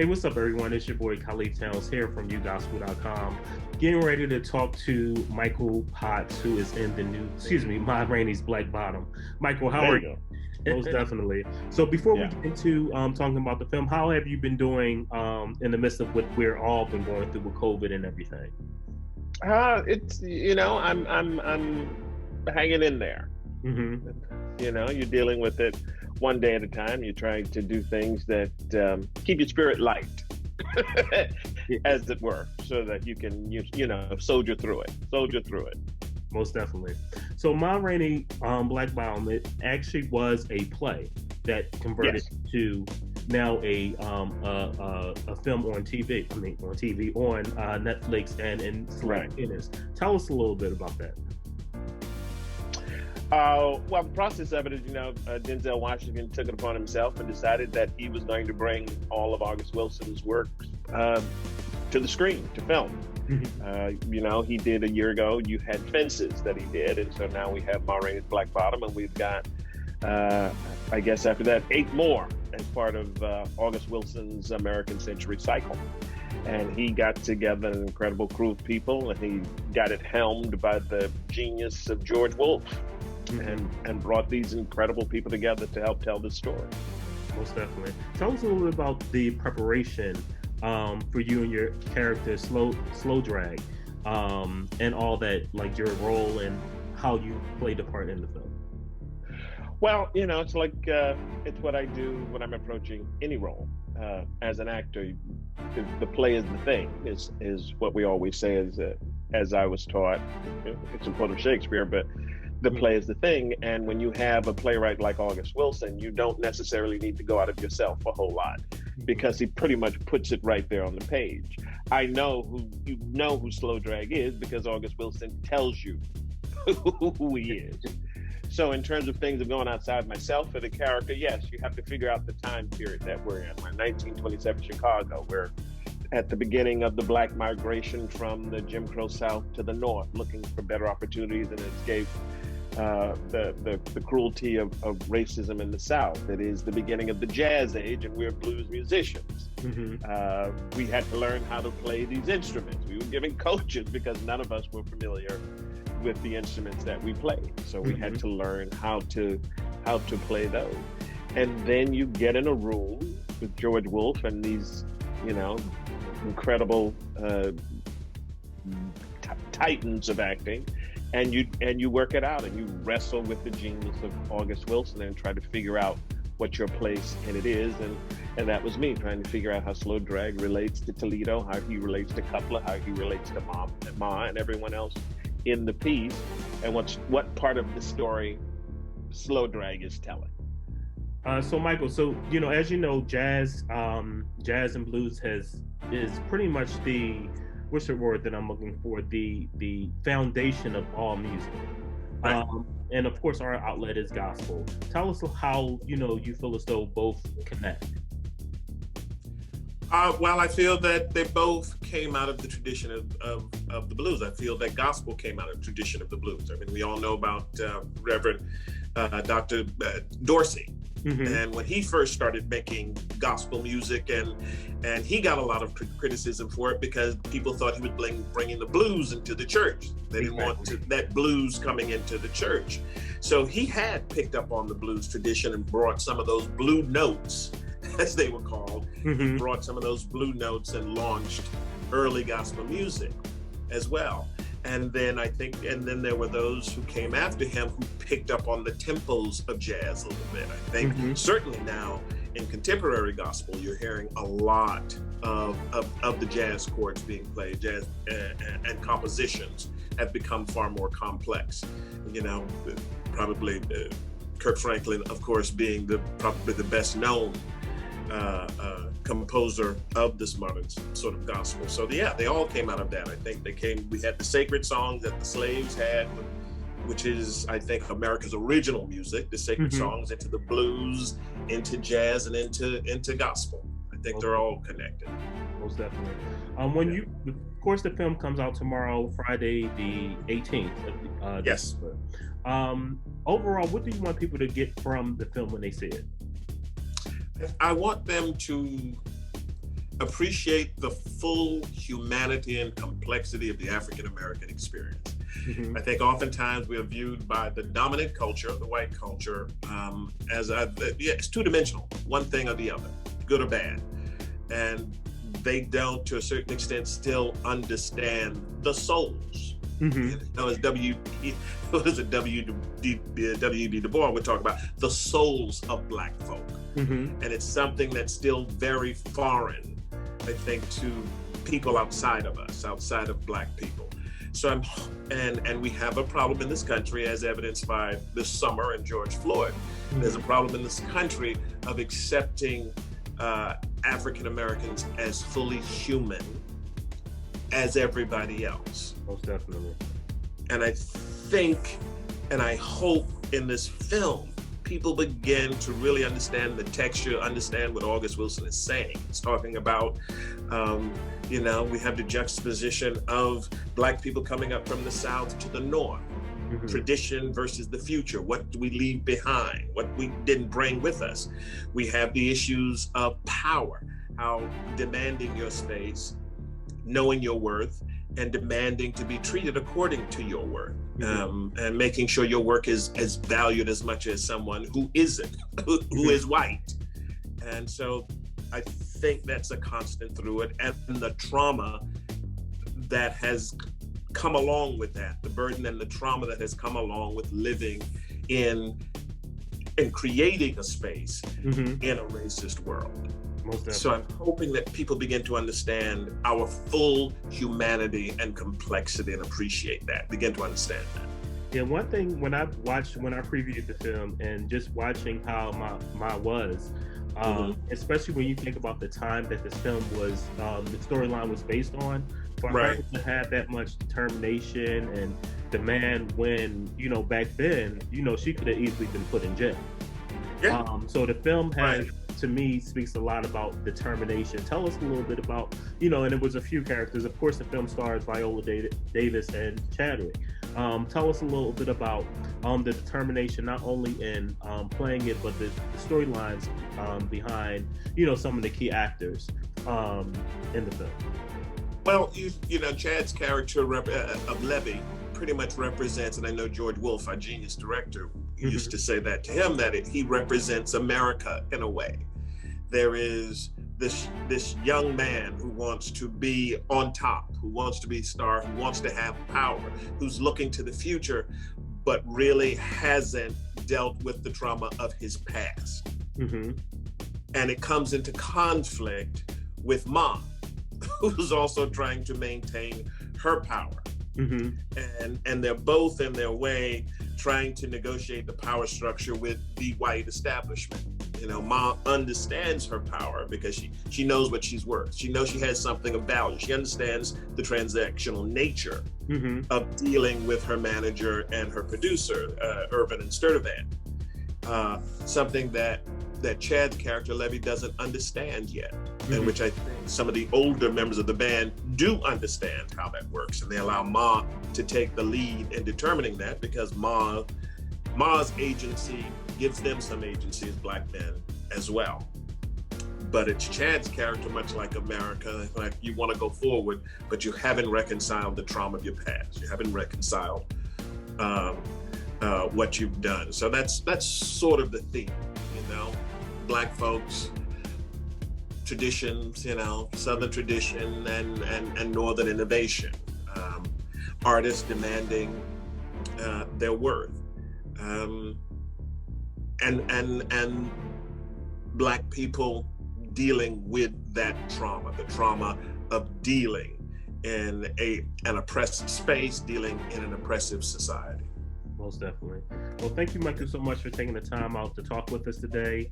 Hey, what's up, everyone? It's your boy Khalif Towns here from uGospel.com. Getting ready to talk to Michael Potts, who is in the new, My Rainey's Black Bottom. Michael, how There are you you? go. Most definitely. So, before we Yeah. get into talking about the film, how have you been doing in the midst of what we're all been going through with COVID and everything? It's I'm hanging in there. Mm-hmm. You're dealing with it one day at a time. You're trying to do things that keep your spirit light, as it were, so that you can soldier through it. Soldier through it. Most definitely. So, Ma Rainey, Black Bottom, it actually was a play that converted Yes. to now a film on TV. I mean, on TV, on Netflix and in select Right. theaters. Tell us a little bit about that. Well, the process of it is, Denzel Washington took it upon himself and decided that he was going to bring all of August Wilson's work to the screen, to film. He did a year ago. You had Fences that he did, and so now we have Ma Rainey's Black Bottom, and we've got, I guess after that, 8 more as part of August Wilson's American Century Cycle. And he got together an incredible crew of people, and he got it helmed by the genius of George Wolfe, and brought these incredible people together to help tell this story. Most definitely. Tell us a little bit about the preparation for you and your character, Slow Drag, and all that, like your role and how you played the part in the film. Well, it's like it's what I do when I'm approaching any role as an actor. The play is the thing, is what we always say. As I was taught, it's a quote of Shakespeare, but the play is the thing. And when you have a playwright like August Wilson, you don't necessarily need to go out of yourself a whole lot, because he pretty much puts it right there on the page. I know who Slow Drag is because August Wilson tells you who he is. So in terms of things of going outside myself for the character, yes, you have to figure out the time period that we're in. We're in 1927 Chicago. We're at the beginning of the Black migration from the Jim Crow South to the North, looking for better opportunities and escape the cruelty of racism in the South. It is the beginning of the jazz age, and we're blues musicians. We had to learn how to play these instruments. We were given coaches because none of us were familiar with the instruments that we play. So we had to learn how to play those. And then you get in a room with George Wolfe and these, incredible titans of acting, and you work it out, and you wrestle with the genius of August Wilson and try to figure out what your place in it is. And that was me trying to figure out how Slow Drag relates to Toledo, how he relates to Coupler, how he relates to Ma and everyone else in the piece, and what part of the story Slow Drag is telling. So Michael, as you know, jazz and blues is pretty much what's the word that I'm looking for? The foundation of all music. Right. And of course our outlet is gospel. Tell us how you feel as though both connect. Well, I feel that they both came out of the tradition of the blues. I feel that gospel came out of the tradition of the blues. I mean, we all know about Reverend Dr. Dorsey. And when he first started making gospel music, and he got a lot of criticism for it because people thought he was bringing the blues into the church. They didn't want that blues coming into the church. So he had picked up on the blues tradition and brought some of those blue notes, as they were called. He brought some of those blue notes and launched early gospel music as well. And then there were those who came after him who picked up on the tempos of jazz a little bit. I think certainly now in contemporary gospel, you're hearing a lot of the jazz chords being played. Jazz and compositions have become far more complex. Probably Kirk Franklin, of course, being probably the best known composer of this modern sort of gospel. So yeah, they all came out of that. I think we had the sacred songs that the slaves had, which is, I think, America's original music, the sacred songs, into the blues, into jazz, and into gospel. I think they're all connected. Most definitely. Of course, the film comes out tomorrow, Friday the 18th. Yes. Overall, what do you want people to get from the film when they see it? I want them to appreciate the full humanity and complexity of the African American experience. Mm-hmm. I think oftentimes we are viewed by the dominant culture, the white culture, as it's two-dimensional, one thing or the other, good or bad. And they don't, to a certain extent, still understand the souls. Mm-hmm. As W.E.B. Du Bois would talk about the souls of Black folk. Mm-hmm. And it's something that's still very foreign, I think, to people outside of us, outside of Black people. So and we have a problem in this country, as evidenced by this summer and George Floyd. Mm-hmm. There's a problem in this country of accepting African Americans as fully human as everybody else. Most definitely. And I think, and I hope in this film, people begin to really understand the texture, understand what August Wilson is saying. He's talking about, we have the juxtaposition of Black people coming up from the South to the North. Mm-hmm. Tradition versus the future. What do we leave behind? What we didn't bring with us? We have the issues of power, how demanding your space, knowing your worth, and demanding to be treated according to your worth. Mm-hmm. And making sure your work is as valued as much as someone who isn't, who is white. And so I think that's a constant through it, and the trauma that has come along with that, the burden and the trauma that has come along with living in and creating a space mm-hmm. in a racist world. So I'm hoping that people begin to understand our full humanity and complexity and appreciate that, begin to understand that. Yeah, one thing when I previewed the film and just watching how Ma was, mm-hmm. especially when you think about the time that this film was, the storyline was based on, for her to have that much determination and demand when, back then, she could have easily been put in jail. Yeah. So the film has, to me, speaks a lot about determination. Tell us a little bit about, and it was a few characters. Of course, the film stars Viola Davis and Chadwick. Tell us a little bit about the determination, not only in playing it, but the storylines behind, some of the key actors in the film. Well, Chad's character of Levy pretty much represents, and I know George Wolfe, our genius director, mm-hmm. used to say that to him, that he represents America in a way. There is this young man who wants to be on top, who wants to be a star, who wants to have power, who's looking to the future, but really hasn't dealt with the trauma of his past. Mm-hmm. And it comes into conflict with Ma, who's also trying to maintain her power. Mm-hmm. And they're both in their way trying to negotiate the power structure with the white establishment. Ma understands her power because she knows what she's worth. She knows she has something of value. She understands the transactional nature mm-hmm. of dealing with her manager and her producer, Urban and Sturtevant. Something that Chad's character, Levy, doesn't understand yet, mm-hmm. and which I think some of the older members of the band do understand how that works, and they allow Ma to take the lead in determining that, because Ma's agency gives them some agency as Black men as well. But it's Chad's character, much like America, like you want to go forward, but you haven't reconciled the trauma of your past. You haven't reconciled what you've done. So that's sort of the theme, Black folks, traditions, Southern tradition and Northern innovation. Artists demanding their worth. And Black people dealing with that trauma, the trauma of dealing in an oppressed space, dealing in an oppressive society. Most definitely. Well, thank you, Michael, so much for taking the time out to talk with us today.